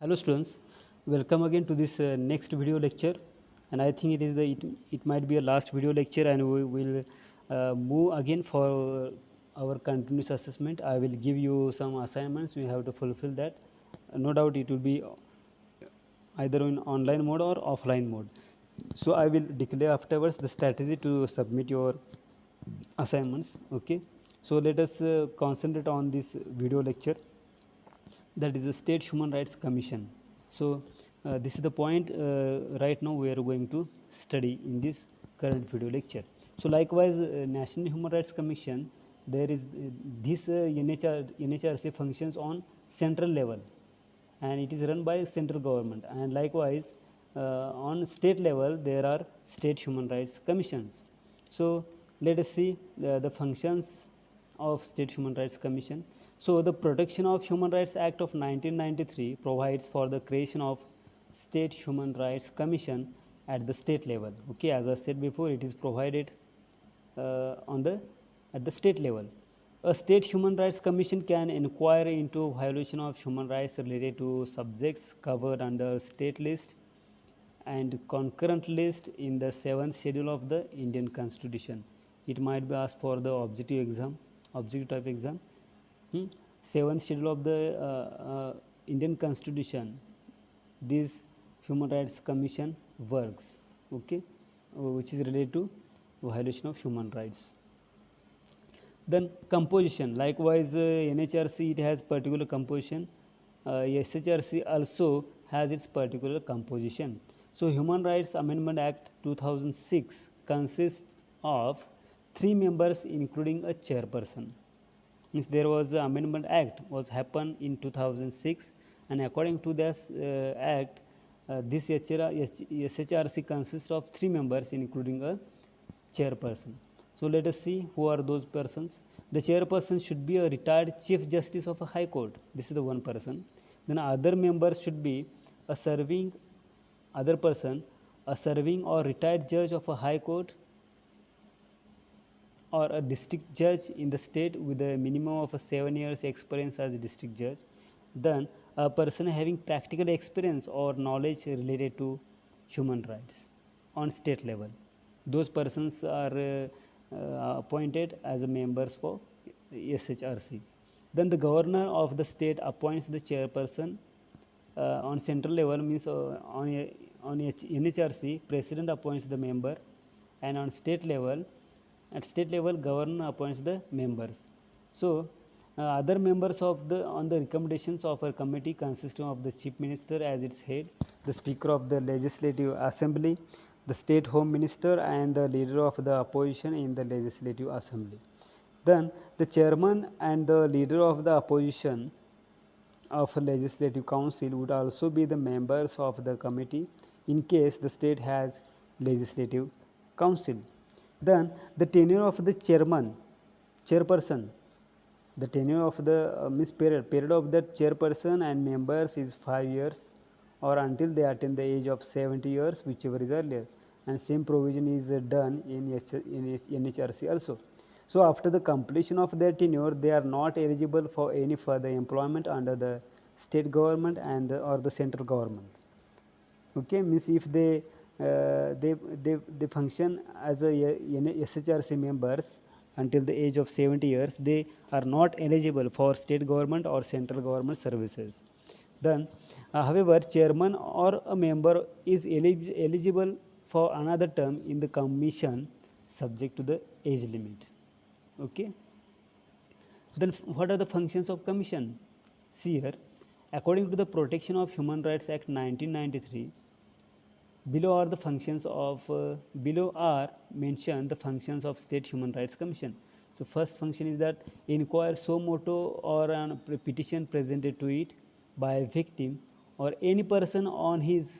Hello students, welcome again to this next video lecture, and I think it might be a last video lecture, and we will move again for our continuous assessment. I will give you some assignments. You have to fulfill that. No doubt it will be either in online mode or offline mode. So I will declare afterwards the strategy to submit your assignments. Okay. So let us concentrate on this video lecture, that is the State Human Rights Commission. So this is the point right now we are going to study in this current video lecture. So likewise, National Human Rights Commission, there is this NHRC functions on central level, and it is run by central government, and likewise on state level there are state human rights commissions. So let us see the functions of State Human Rights Commission. So the Protection of Human Rights Act of 1993 provides for the creation of State Human Rights Commission at the state level. Okay, as I said before, it is provided at the state level. A state human rights commission can inquire into violation of human rights related to subjects covered under state list and concurrent list in the 7th schedule of the Indian Constitution. It might be asked for the objective type exam. 7th schedule of the Indian Constitution, this human rights commission works, okay, which is related to violation of human rights. Then composition, likewise NHRC, it has particular composition. SHRC also has its particular composition. So Human Rights Amendment Act 2006 consists of 3 members including a chairperson. Means there was an amendment act was happened in 2006, and according to this act, this SHRC consists of 3 members including a chairperson. So let us see who are those persons. The chairperson should be a retired Chief Justice of a High Court. This is the one person. Then other members should be a serving or retired judge of a High Court or a district judge in the state with a minimum of 7 years experience as a district judge. Then a person having practical experience or knowledge related to human rights on state level. Those persons are appointed as members for SHRC. Then the governor of the state appoints the chairperson. On central level, means on NHRC, president appoints the member, and on state level, governor appoints the members. So other members of the on the recommendations of a committee consisting of the chief minister as its head, the speaker of the legislative assembly, the state home minister, and the leader of the opposition in the legislative assembly. Then the chairman and the leader of the opposition of a legislative council would also be the members of the committee in case the state has legislative council. Then the tenure of the chairperson, the tenure of the period of the chairperson and members is 5 years, or until they attain the age of 70 years, whichever is earlier, and same provision is done in NHRC also. So after the completion of their tenure, they are not eligible for any further employment under the state government and or the central government. Okay, means if they function as a SHRC members until the age of 70 years, they are not eligible for state government or central government services. Then however, chairman or a member is eligible for another term in the commission subject to the age limit. Okay. Then what are the functions of commission? See here, according to the Protection of Human Rights Act 1993, below are the functions of below are mentioned the functions of State Human Rights Commission. So first function is that inquire suo motu or a petition presented to it by a victim or any person on his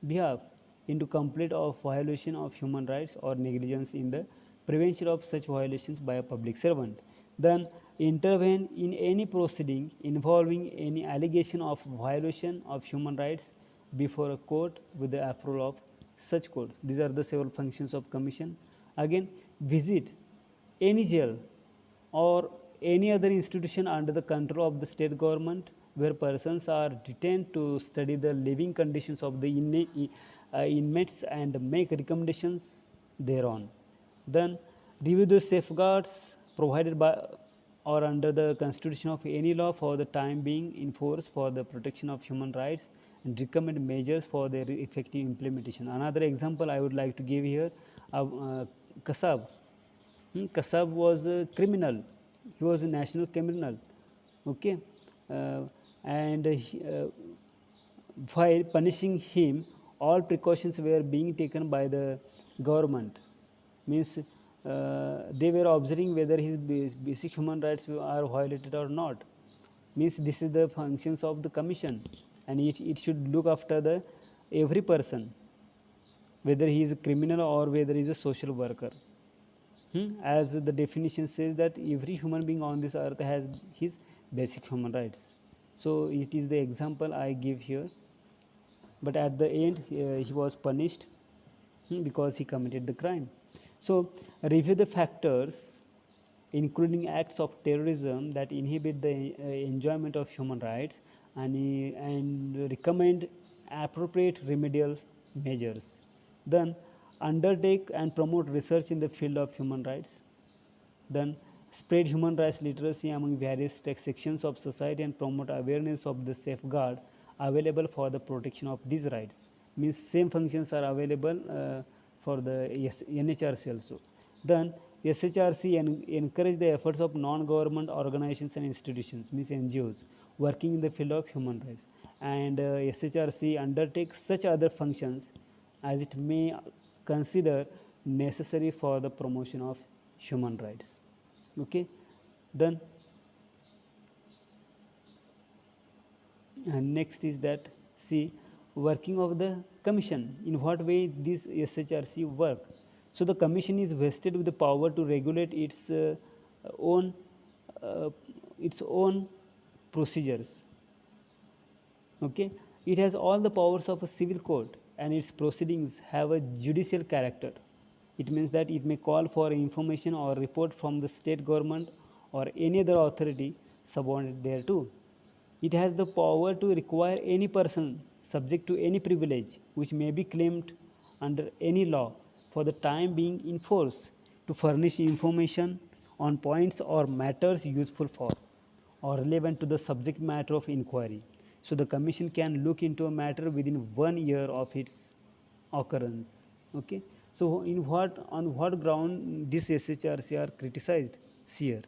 behalf into complaint of violation of human rights or negligence in the prevention of such violations by a public servant. Then intervene in any proceeding involving any allegation of violation of human rights before a court with the approval of such court. These are the several functions of commission. Again, visit any jail or any other institution under the control of the state government where persons are detained to study the living conditions of the inmates and make recommendations thereon. Then review the safeguards provided by or under the constitution of any law for the time being in force for the protection of human rights and recommend measures for their effective implementation. Another example I would like to give here, Kasab. Kasab was a criminal. He was a national criminal. Okay, uh, and while punishing him, all precautions were being taken by the government. Means they were observing whether his basic human rights are violated or not. Means this is the functions of the commission, and it should look after the every person, whether he is a criminal or whether he is a social worker. As the definition says that every human being on this earth has his basic human rights. So it is the example I give here. But at the end, he was punished because he committed the crime. So review the factors including acts of terrorism that inhibit the enjoyment of human rights, and recommend appropriate remedial measures. Then undertake and promote research in the field of human rights. Then spread human rights literacy among various sections of society and promote awareness of the safeguard available for the protection of these rights. Means same functions are available for the NHRC also. Then SHRC encourage the efforts of non-government organizations and institutions, means NGOs, working in the field of human rights, and SHRC undertakes such other functions as it may consider necessary for the promotion of human rights. Okay, then next is that, see, working of the commission, in what way this SHRC work. So the commission is vested with the power to regulate own uh, its own procedures. Okay, it has all the powers of a civil court, and its proceedings have a judicial character. It means that it may call for information or report from the state government or any other authority subordinate thereto. It has the power to require any person subject to any privilege which may be claimed under any law for the time being in force to furnish information on points or matters useful for or relevant to the subject matter of inquiry. So the commission can look into a matter within 1 year of its occurrence. Okay. So on what ground this SHRC are criticized here?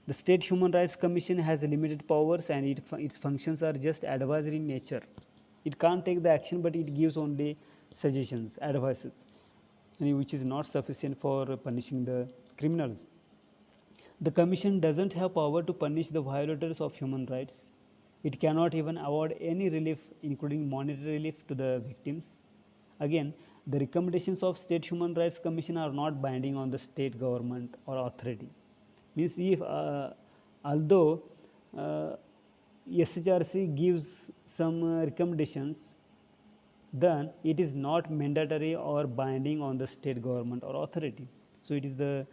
The State Human Rights Commission has limited powers, and its functions are just advisory in nature. It can't take the action, but it gives only suggestions, advices, which is not sufficient for punishing the criminals. The Commission doesn't have power to punish the violators of human rights. It cannot even award any relief, including monetary relief, to the victims. Again, the recommendations of State Human Rights Commission are not binding on the state government or authority. Means if although SHRC gives some recommendations, then it is not mandatory or binding on the state government or authority. So it is the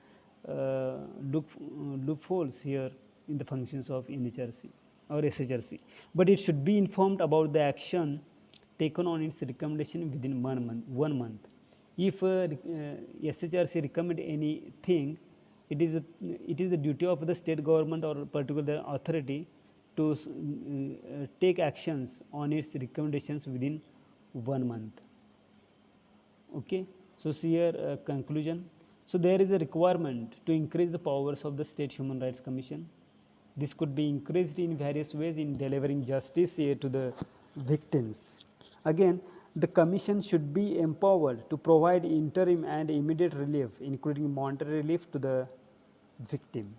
loopholes here in the functions of NHRC or SHRC. But it should be informed about the action taken on its recommendation within 1 month. If SHRC recommend anything, it is the duty of the state government or particular authority to take actions on its recommendations within 1 month. Okay, so see here conclusion. So there is a requirement to increase the powers of the State Human Rights Commission. This could be increased in various ways in delivering justice to the victims. Again, the commission should be empowered to provide interim and immediate relief, including monetary relief to the victim.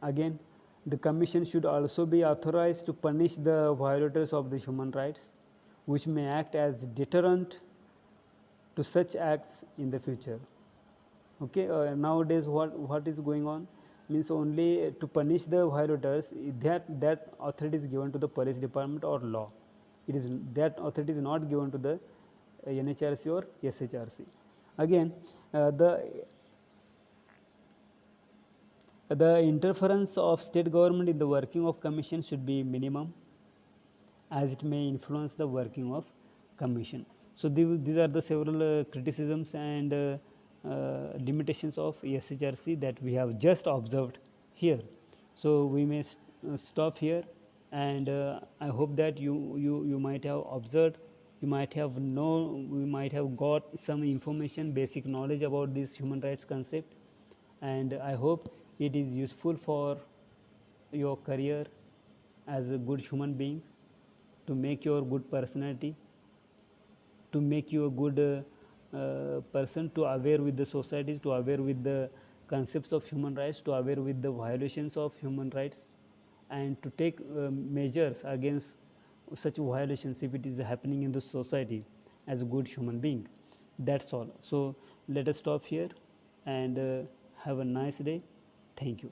Again, the commission should also be authorized to punish the violators of the human rights, which may act as deterrent to such acts in the future. Okay, nowadays what is going on means only to punish the violators, that authority is given to the police department or law. It is that authority is not given to the NHRC or SHRC. Again, the interference of state government in the working of commission should be minimum. as it may influence the working of commission. So these are the several criticisms and limitations of SHRC that we have just observed here. So we may stop here, and I hope that you might have observed, you might have know, we might have got some information, basic knowledge about this human rights concept, and I hope it is useful for your career as a good human being, to make your good personality, to make you a good person, to aware with the society, to aware with the concepts of human rights, to aware with the violations of human rights, and to take measures against such violations if it is happening in the society as a good human being. That's all. So let us stop here, and have a nice day. Thank you.